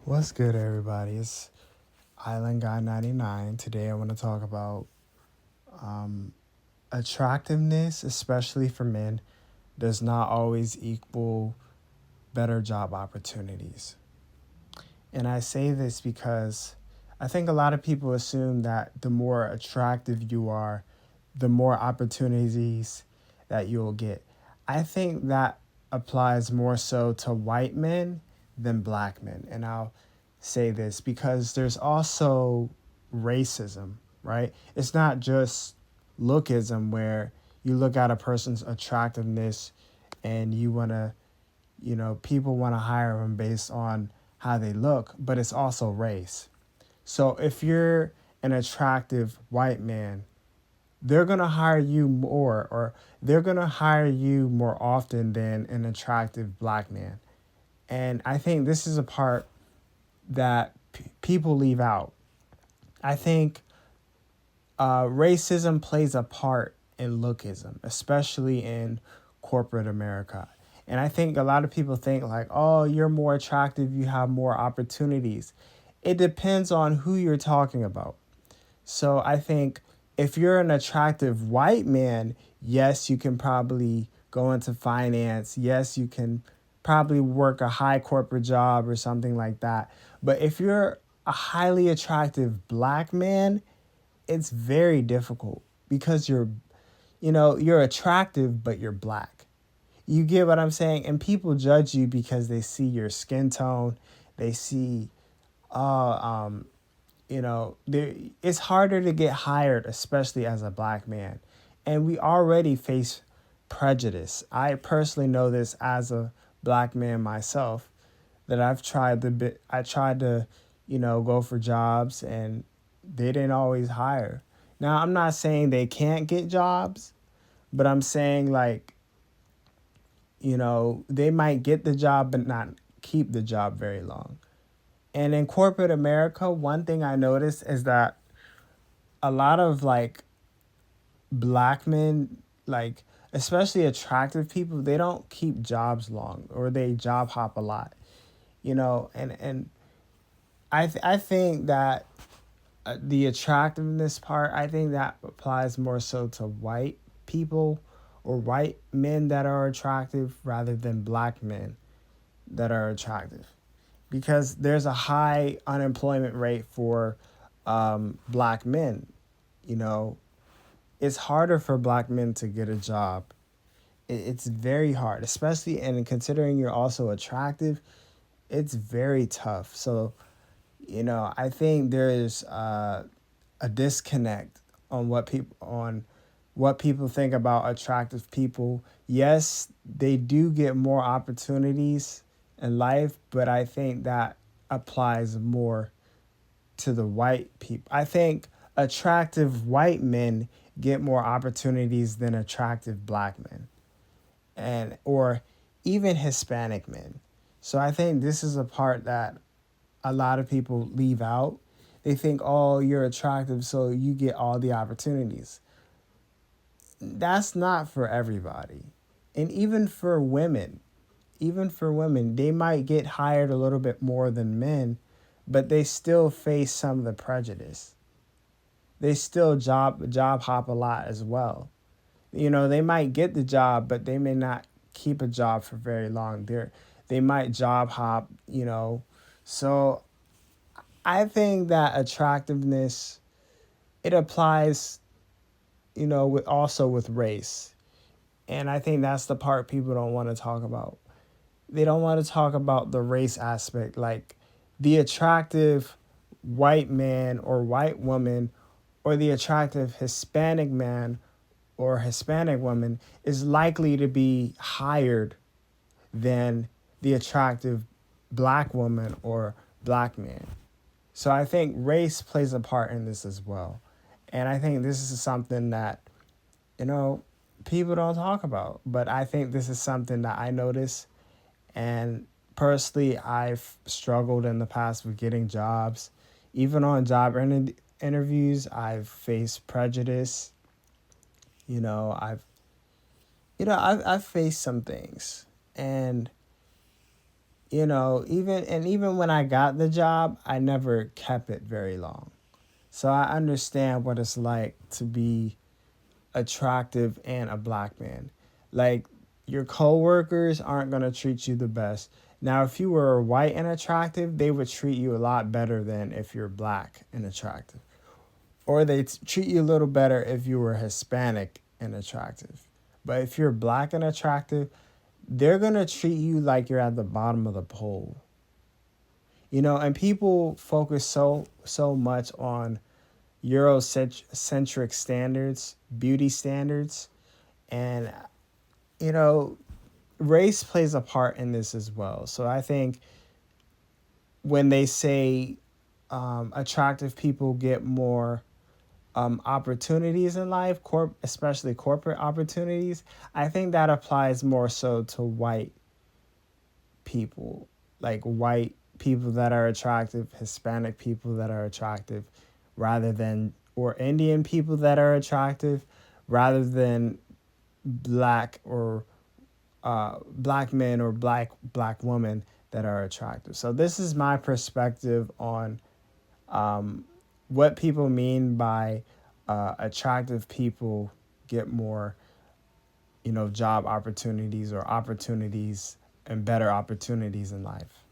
What's good, everybody? It's Island Guy 99. Today, I want to talk about um, attractiveness, especially for men, does not always equal better job opportunities. And I say this because I think a lot of people assume that the more attractive you are, the more opportunities that you'll get. I think that applies more so to white men than black men. And I'll say this because there's also racism, right? It's not just lookism where you look at a person's attractiveness and you want to, people want to hire them based on how they look, but it's also race. So if you're an attractive white man, they're going to hire you more, or they're going to hire you more often than an attractive black man. And I think this is a part that people leave out. I think racism plays a part in lookism, especially in corporate America. And I think a lot of people think like, oh, you're more attractive, you have more opportunities. It depends on who you're talking about. So I think if you're an attractive white man, yes, you can probably go into finance. Yes, you can probably work a high corporate job or something like that. But if you're a highly attractive black man, it's very difficult because you're attractive, but you're black. You get what I'm saying? And people judge you because they see your skin tone. They see, uh, um, it's harder to get hired, especially as a black man. And we already face prejudice. I personally know this as a black man myself, that I tried to, go for jobs and they didn't always hire. Now, I'm not saying they can't get jobs, but I'm saying like, they might get the job but not keep the job very long. And in corporate America, one thing I noticed is that a lot of like black men, like especially attractive people, they don't keep jobs long or they job hop a lot, and I think that the attractiveness part, I think that applies more so to white people or white men that are attractive rather than black men that are attractive, because there's a high unemployment rate for black men. You know, it's harder for black men to get a job. It's very hard, especially, and considering you're also attractive, it's very tough. So, I think there is a disconnect on what people think about attractive people. Yes, they do get more opportunities in life, but I think that applies more to the white people. I think attractive white men get more opportunities than attractive black men, and or even Hispanic men. So I think this is a part that a lot of people leave out. They think, oh, you're attractive, so you get all the opportunities. That's not for everybody. And even for women, they might get hired a little bit more than men, but they still face some of the prejudice. They still job hop a lot as well. They might get the job, but they may not keep a job for very long. They might job hop. So I think that attractiveness, it applies, with also with race. And I think that's the part people don't want to talk about. They don't want to talk about the race aspect, like the attractive white man or white woman or the attractive Hispanic man or Hispanic woman is likely to be hired than the attractive black woman or black man. So I think race plays a part in this as well. And I think this is something that, you know, people don't talk about. But I think this is something that I notice. And personally, I've struggled in the past with getting jobs. Even on interviews, I've faced prejudice. You know, I've faced some things. And even when I got the job, I never kept it very long. So I understand what it's like to be attractive and a black man. Like, your coworkers aren't going to treat you the best. Now, if you were white and attractive, they would treat you a lot better than if you're black and attractive. Or they treat you a little better if you were Hispanic and attractive. But if you're black and attractive, they're going to treat you like you're at the bottom of the pole. And people focus so much on Eurocentric standards, beauty standards, and you know, race plays a part in this as well. So I think when they say attractive people get more opportunities in life, especially corporate opportunities, I think that applies more so to white people, like white people that are attractive, Hispanic people that are attractive, rather than, or Indian people that are attractive, rather than black or black men or black women that are attractive. So this is my perspective on what people mean by attractive people get more, job opportunities or opportunities and better opportunities in life.